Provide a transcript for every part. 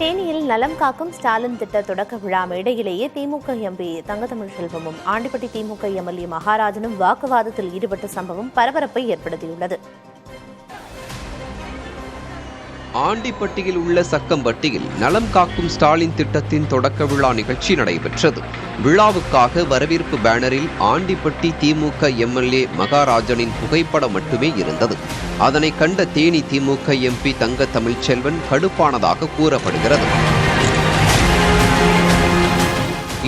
தேனியில் நலம் காக்கும் ஸ்டாலின் திட்ட தொடக்க விழா மேடையிலேயே திமுக எம்பி தங்கத்தமிழ்செல்வமும் ஆண்டிப்பட்டி திமுக எம்எல்ஏ மகாராஜனும் வாக்குவாதத்தில் ஈடுபட்ட சம்பவம் பரபரப்பை ஏற்படுத்தியுள்ளது. ஆண்டிப்பட்டியில் உள்ள சக்கம்பட்டியில் நலம் காக்கும் ஸ்டாலின் திட்டத்தின் தொடக்க விழா நிகழ்ச்சி நடைபெற்றது. விழாவுக்காக வரவேற்பு பேனரில் ஆண்டிப்பட்டி திமுக எம்எல்ஏ மகாராஜனின் புகைப்படம் மட்டுமே இருந்தது. அதனை கண்ட தேனி திமுக எம்பி தங்கத்தமிழ்செல்வன் கடுப்பானதாக கூறப்படுகிறது.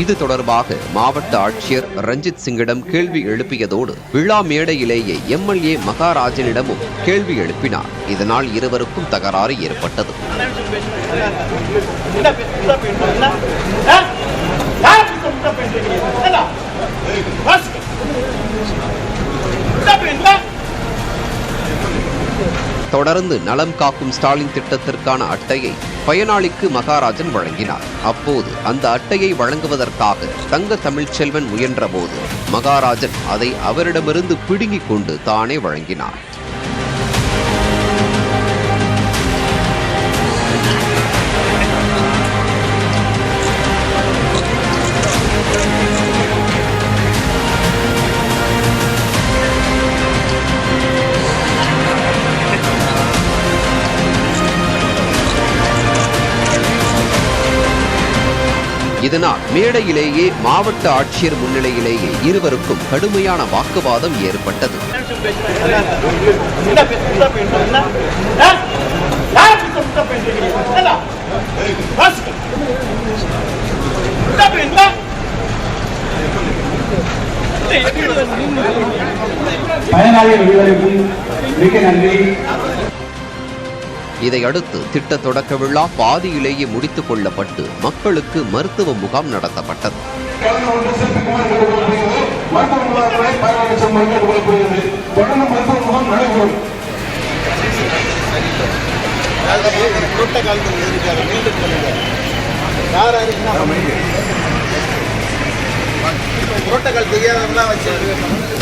இது தொடர்பாக மாவட்ட ஆட்சியர் ரஞ்சித் சிங்கிடம் கேள்வி எழுப்பியதோடு விழா மேடையிலேயே எம்எல்ஏ மகாராஜனிடமும் கேள்வி எழுப்பினார். இதனால் இருவருக்கும் தகராறு ஏற்பட்டது. தொடர்ந்து நலம் காக்கும் ஸ்டாலின் திட்டத்திற்கான அட்டையை பயனாளிக்கு மகாராஜன் வழங்கினார். அப்போது அந்த அட்டையை வழங்குவதற்காக தங்கத்தமிழ்செல்வன் முயன்றபோது மகாராஜன் அதை அவரிடமிருந்து பிடுங்கிக் கொண்டு தானே வழங்கினார். இதனால் மேடையிலேயே மாவட்ட ஆட்சியர் முன்னிலையிலேயே இருவருக்கும் கடுமையான வாக்குவாதம் ஏற்பட்டது. இதையடுத்து திட்ட தொடக்க விழா பாதியிலேயே முடித்துக் கொள்ளப்பட்டு மக்களுக்கு மருத்துவ முகாம் நடத்தப்பட்டது. புரோட்டோகால் தெரியாதவங்க வச்சு